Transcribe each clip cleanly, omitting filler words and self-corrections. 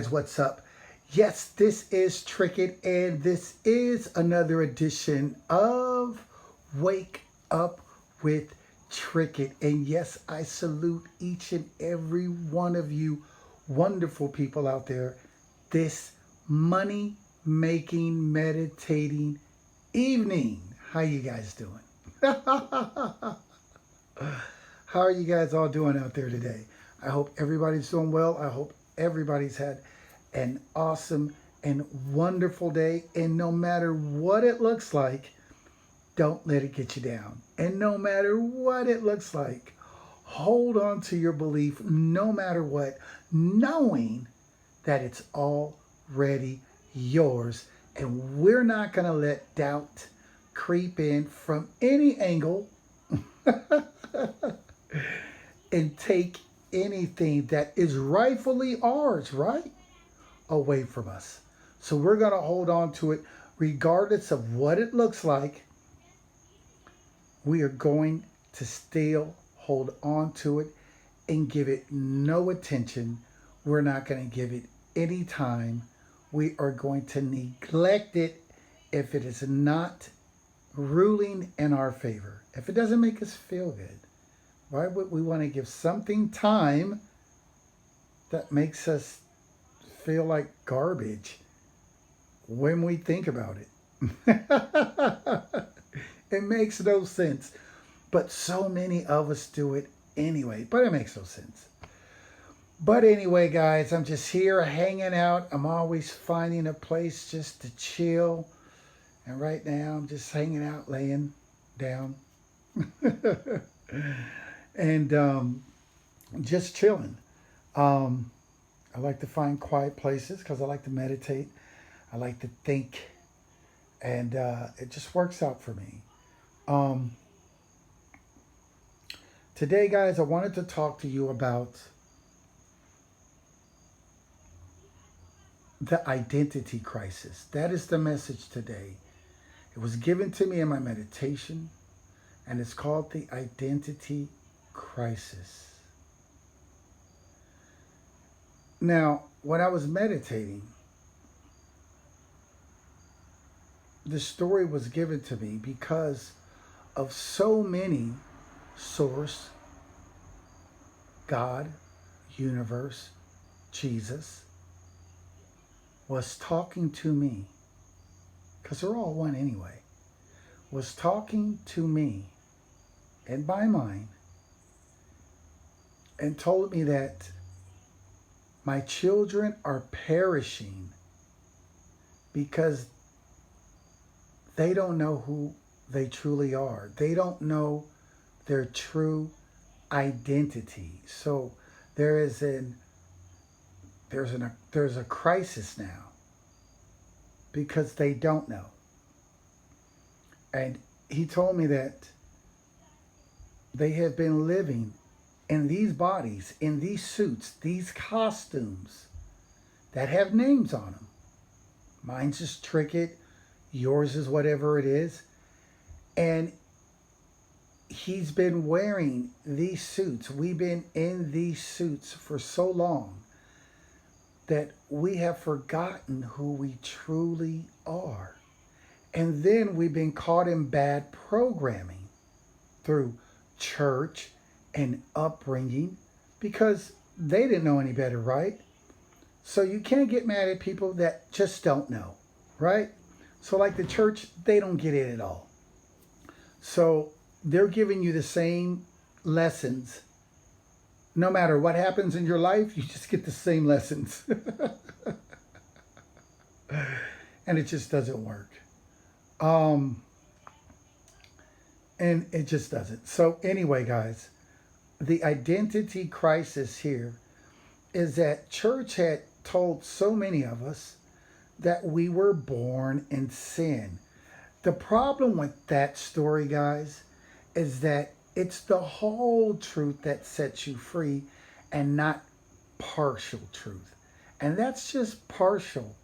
What's up? Yes, this is Trickett, and this is another edition of Wake Up with Trickett. And yes, I salute each and every one of you wonderful people out there this money making, meditating evening. How you guys doing? How are you guys all doing out there today? I hope everybody's doing well. I hope everybody's had an awesome and wonderful day. And no matter what it looks like, don't let it get you down. And no matter what it looks like, hold on to your belief no matter what, knowing that it's already yours. And we're not going to let doubt creep in from any angle and take anything that is rightfully ours, right, away from us. So we're going to hold on to it regardless of what it looks like. We are going to still hold on to it and give it no attention. We're not going to give it any time. We are going to neglect it if it is not ruling in our favor. If it doesn't make us feel good, why would we want to give something time that makes us feel like garbage when we think about it? It makes no sense. But so many of us do it anyway. But it makes no sense. But anyway, guys, I'm just here hanging out. I'm always finding a place just to chill. And right now, I'm just hanging out, laying down. And just chilling. I like to find quiet places because I like to meditate. I like to think. And it just works out for me. Today, guys, I wanted to talk to you about the identity crisis. That is the message today. It was given to me in my meditation, and it's called the identity crisis. Now, when I was meditating, the story was given to me because of so many source, God, universe, Jesus, was talking to me, because they're all one anyway, was talking to me in my mind and told me that my children are perishing because they don't know who they truly are. They don't know their true identity. So there's a crisis now because they don't know. And he told me that they have been living in these bodies, in these suits, these costumes that have names on them. Mine's just Trickett, yours is whatever it is. And he's been wearing these suits. We've been in these suits for so long that we have forgotten who we truly are. And then we've been caught in bad programming through church and upbringing because they didn't know any better, right? So you can't get mad at people that just don't know, right? So like the church, they don't get it at all. So they're giving you the same lessons. No matter what happens in your life, you just get the same lessons. And it just doesn't work. And it just doesn't. So anyway, guys, the identity crisis here is that church had told so many of us that we were born in sin. The problem with that story, guys, is that it's the whole truth that sets you free and not partial truth. And that's just partial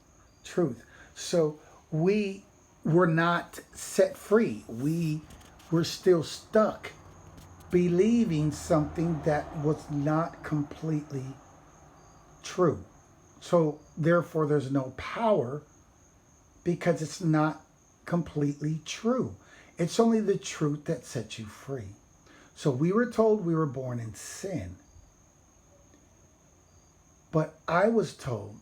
truth. So we were not set free. We were still stuck believing something that was not completely true. So therefore there's no power because it's not completely true. It's only the truth that sets you free. So we were told we were born in sin. But I was told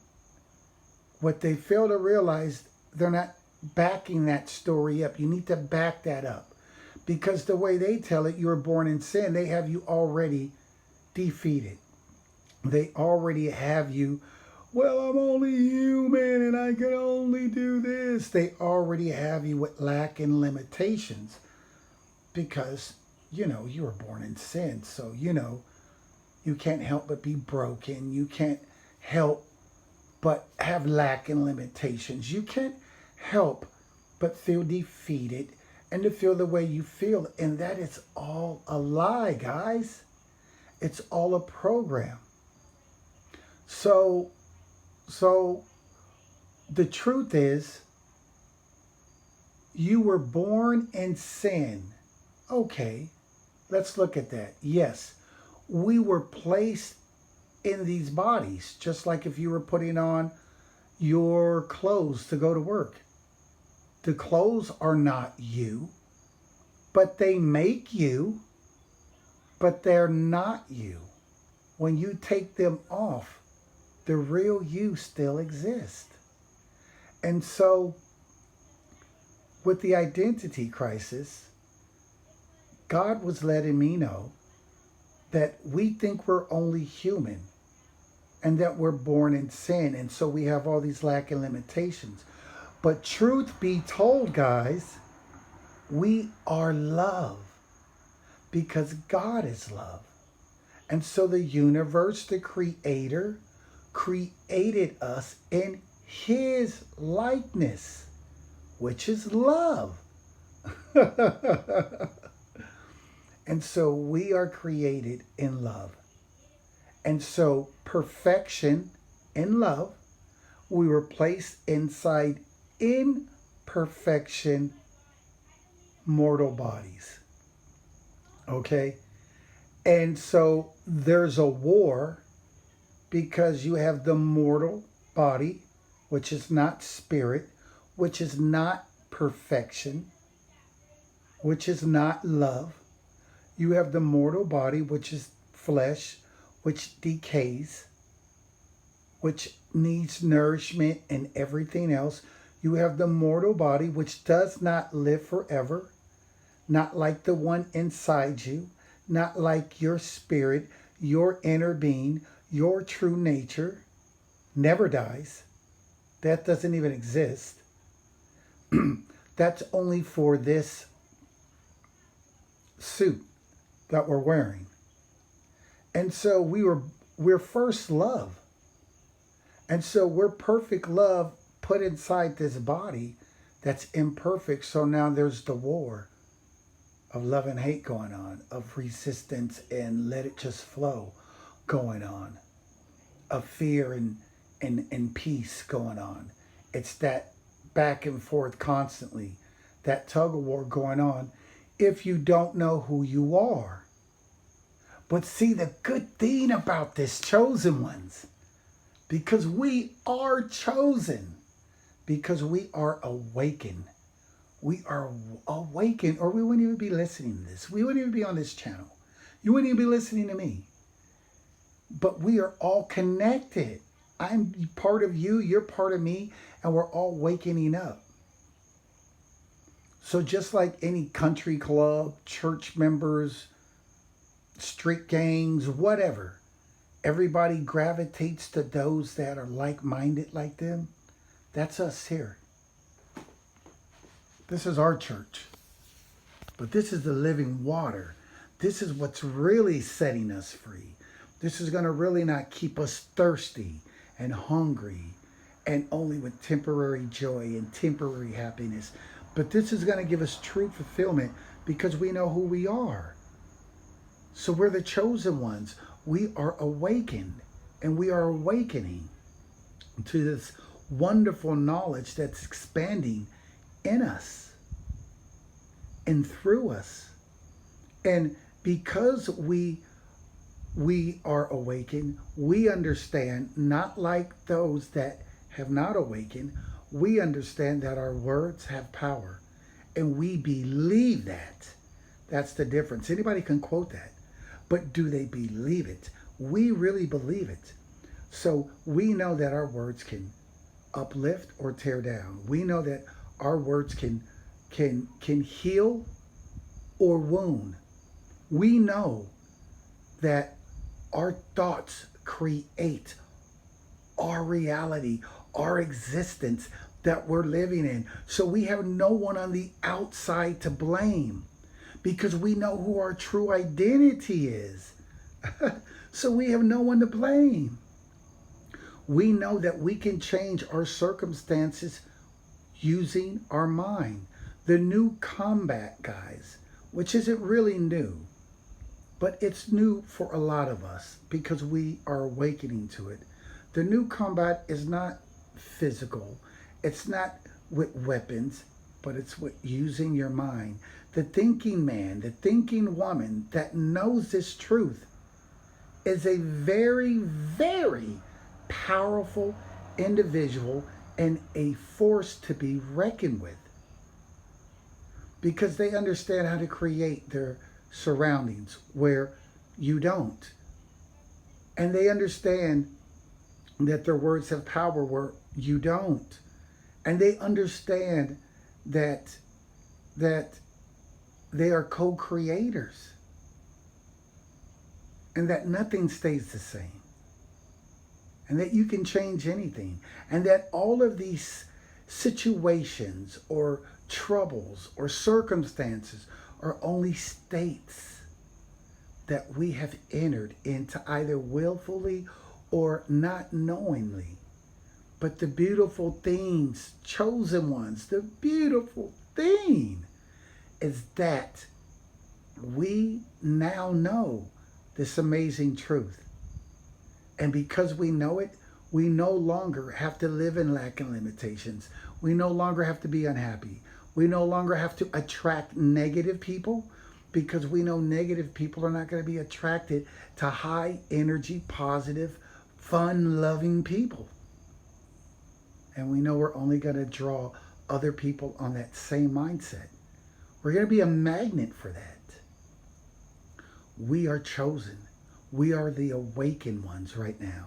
what they fail to realize, they're not backing that story up. You need to back that up. Because the way they tell it, you were born in sin, they have you already defeated. They already have you, well, I'm only human and I can only do this. They already have you with lack and limitations because, you were born in sin. So, you can't help but be broken. You can't help but have lack and limitations. You can't help but feel defeated and to feel the way you feel. And that is all a lie, guys. It's all a program. So the truth is, you were born in sin. Okay, let's look at that. Yes, we were placed in these bodies, just like if you were putting on your clothes to go to work. The clothes are not you, but they make you, but they're not you. When you take them off, the real you still exists. And so, with the identity crisis, God was letting me know that we think we're only human and that we're born in sin. And so we have all these lack and limitations. But truth be told, guys, we are love because God is love. And so the universe, the creator, created us in his likeness, which is love. And so we are created in love. And so perfection in love, we were placed inside imperfection mortal bodies. Okay? And so there's a war because you have the mortal body, which is not spirit, which is not perfection, which is not love. You have the mortal body, which is flesh, which decays, which needs nourishment and everything else. You have the mortal body, which does not live forever, not like the one inside you, not like your spirit, your inner being, your true nature, never dies. That doesn't even exist. That's only for this suit that we're wearing. And so we're first love. And so we're perfect love put inside this body that's imperfect. So now there's the war of love and hate going on, of resistance and let it just flow going on, of fear and peace going on. It's that back and forth constantly, that tug of war going on if you don't know who you are. But see, the good thing about this, chosen ones, because we are chosen, because we are awakened. We are awakened, or we wouldn't even be listening to this. We wouldn't even be on this channel. You wouldn't even be listening to me. But we are all connected. I'm part of you, you're part of me, and we're all wakening up. So just like any country club, church members, street gangs, whatever, everybody gravitates to those that are like-minded like them. That's us here. This is our church. But this is the living water. This is what's really setting us free. This is going to really not keep us thirsty and hungry and only with temporary joy and temporary happiness. But this is going to give us true fulfillment because we know who we are. So we're the chosen ones. We are awakened, and we are awakening to this wonderful knowledge that's expanding in us and through us. And because we we are awakened. We understand, not like those that have not awakened. We understand that our words have power, and we believe that. That's the difference. Anybody can quote that, but do they believe it? We really believe it. So we know that our words can uplift or tear down. We know that our words can heal or wound. We know that our thoughts create our reality, our existence that we're living in. So we have no one on the outside to blame because we know who our true identity is. So we have no one to blame. We know that we can change our circumstances using our mind. The new combat, guys, which isn't really new, but it's new for a lot of us because we are awakening to it. The new combat is not physical. It's not with weapons, but it's with using your mind. The thinking man, the thinking woman that knows this truth is a very, very powerful individual and a force to be reckoned with because they understand how to create their surroundings where you don't. And they understand that their words have power where you don't. And they understand that they are co-creators and that nothing stays the same. And that you can change anything. And that all of these situations or troubles or circumstances are only states that we have entered into either willfully or not knowingly. But the beautiful things, chosen ones, the beautiful thing is that we now know this amazing truth. And because we know it, we no longer have to live in lack and limitations. We no longer have to be unhappy. We no longer have to attract negative people because we know negative people are not going to be attracted to high energy, positive, fun-loving people. And we know we're only going to draw other people on that same mindset. We're going to be a magnet for that. We are chosen. We are the awakened ones right now.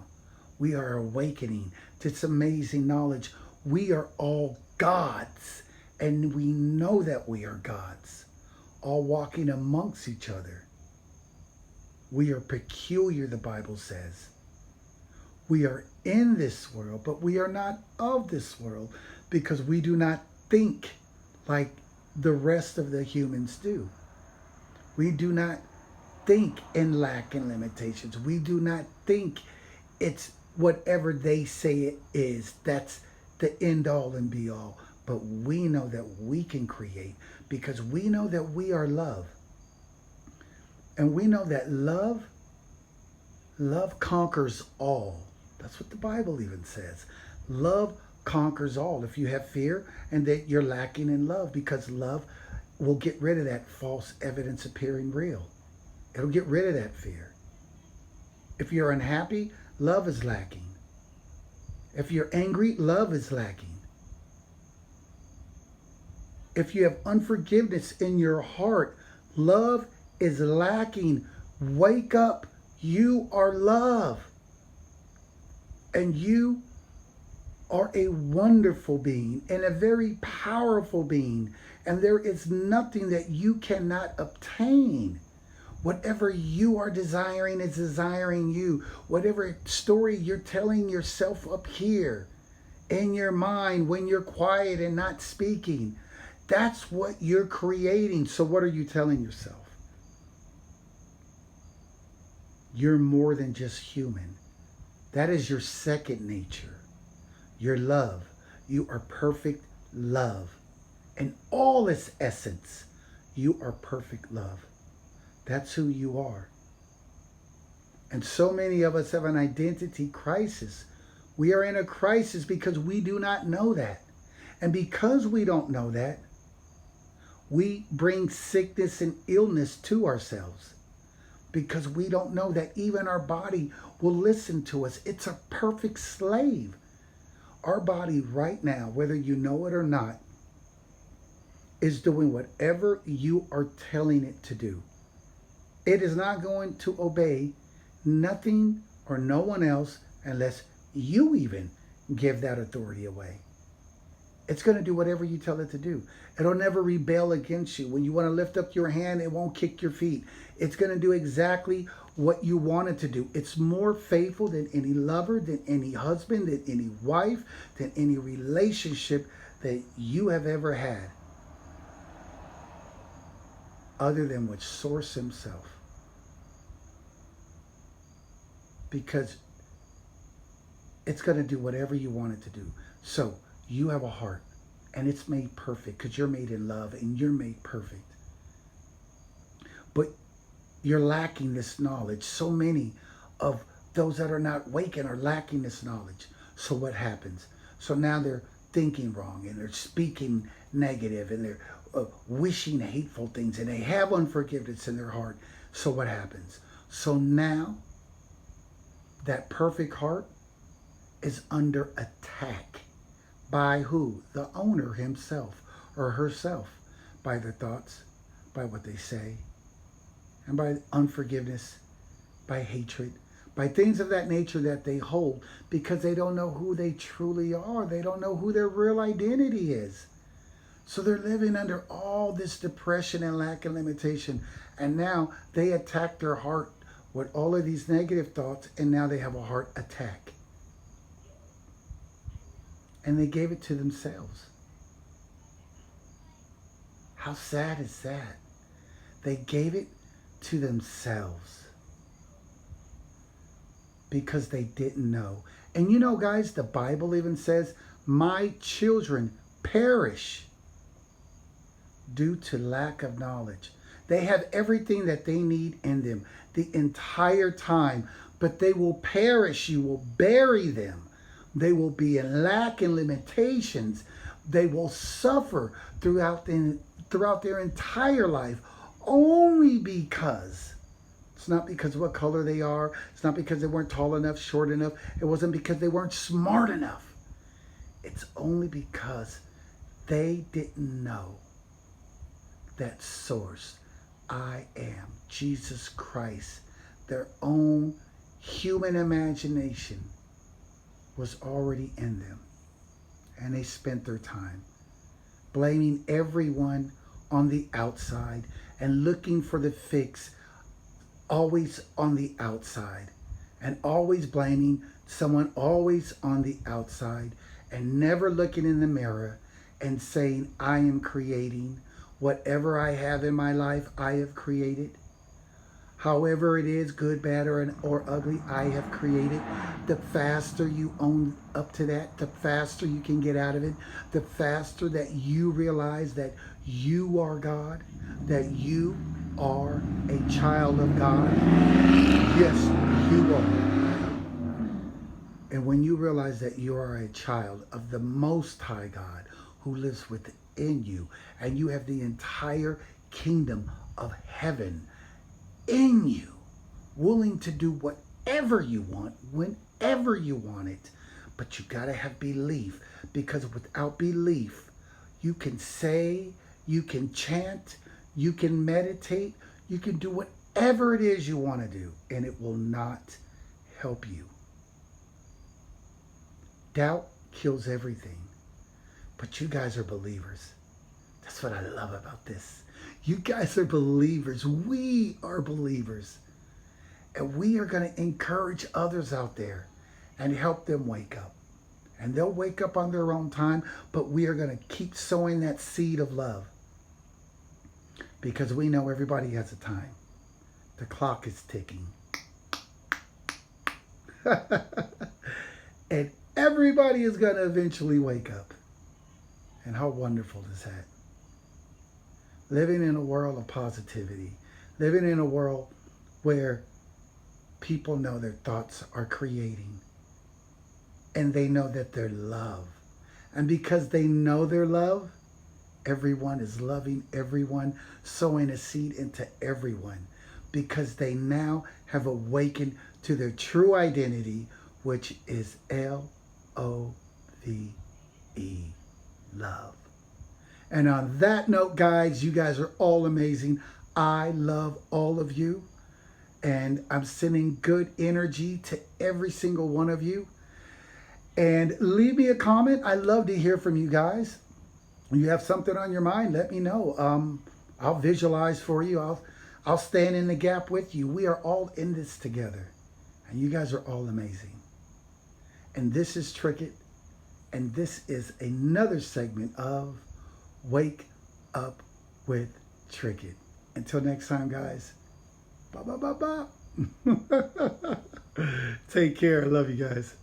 We are awakening to this amazing knowledge. We are all gods, and we know that we are gods, all walking amongst each other. We are peculiar, the Bible says. We are in this world, but we are not of this world because we do not think like the rest of the humans do. We do not think in lack and limitations. We do not think it's whatever they say it is. That's the end all and be all. But we know that we can create because we know that we are love. And we know that love conquers all. That's what the Bible even says. Love conquers all. If you have fear and that you're lacking in love, because love will get rid of that false evidence appearing real. It'll get rid of that fear. If you're unhappy, love is lacking. If you're angry, love is lacking. If you have unforgiveness in your heart, love is lacking. Wake up. You are love. And you are a wonderful being and a very powerful being. And there is nothing that you cannot obtain. Whatever you are desiring is desiring you. Whatever story you're telling yourself up here in your mind when you're quiet and not speaking, that's what you're creating. So what are you telling yourself? You're more than just human. That is your second nature. Your love. You are perfect love. In all its essence, you are perfect love. That's who you are. And so many of us have an identity crisis. We are in a crisis because we do not know that. And because we don't know that, we bring sickness and illness to ourselves. because we don't know that even our body will listen to us. It's a perfect slave. Our body right now, whether you know it or not, is doing whatever you are telling it to do. It is not going to obey nothing or no one else unless you even give that authority away. It's going to do whatever you tell it to do. It'll never rebel against you. When you want to lift up your hand, it won't kick your feet. It's going to do exactly what you want it to do. It's more faithful than any lover, than any husband, than any wife, than any relationship that you have ever had, other than with Source himself. Because it's going to do whatever you want it to do. So you have a heart, and it's made perfect because you're made in love and you're made perfect. But you're lacking this knowledge. So many of those that are not waking are lacking this knowledge. So what happens? So now they're thinking wrong, and they're speaking negative, and they're wishing hateful things, and they have unforgiveness in their heart. So what happens? So now that perfect heart is under attack. By who? The owner himself or herself. By their thoughts, by what they say, and by unforgiveness, by hatred, by things of that nature that they hold, because they don't know who they truly are. They don't know who their real identity is. So they're living under all this depression and lack and limitation. And now they attack their heart with all of these negative thoughts, and now they have a heart attack. And they gave it to themselves. How sad is that? They gave it to themselves because they didn't know. And you know, guys, the Bible even says, my children perish due to lack of knowledge. They have everything that they need in them the entire time, but they will perish. You will bury them. They will be in lack and limitations. They will suffer throughout their entire life, only because it's not because of what color they are. It's not because they weren't tall enough, short enough. It wasn't because they weren't smart enough. It's only because they didn't know that source. I am Jesus Christ. Their own human imagination was already in them. And they spent their time blaming everyone on the outside and looking for the fix always on the outside, and always blaming someone always on the outside, and never looking in the mirror and saying, I am creating whatever I have in my life. I have created. However it is, good, bad, or ugly, I have created. The faster you own up to that, the faster you can get out of it. The faster that you realize that you are God, that you are a child of God. Yes, you are. And when you realize that you are a child of the Most High God who lives within you, and you have the entire kingdom of heaven in you, willing to do whatever you want, whenever you want it. But you got to have belief, because without belief, you can say, you can chant, you can meditate, you can do whatever it is you want to do, and it will not help you. Doubt kills everything. But you guys are believers. That's what I love about this. You guys are believers. We are believers. And we are going to encourage others out there and help them wake up. And they'll wake up on their own time, but we are going to keep sowing that seed of love. Because we know everybody has a time. The clock is ticking. And everybody is going to eventually wake up. And how wonderful is that? Living in a world of positivity. Living in a world where people know their thoughts are creating. And they know that they're love. And because they know their love, everyone is loving everyone, sowing a seed into everyone. because they now have awakened to their true identity, which is L-O-V-E, love. And on that note, guys, you guys are all amazing. I love all of you. And I'm sending good energy to every single one of you. And leave me a comment. I love to hear from you guys. When you have something on your mind, let me know. I'll visualize for you. I'll stand in the gap with you. We are all in this together. And you guys are all amazing. And this is Trickett. And this is another segment of Wake Up with Trickett. Until next time, guys. Bye, bye, bye, bye. Take care. I love you guys.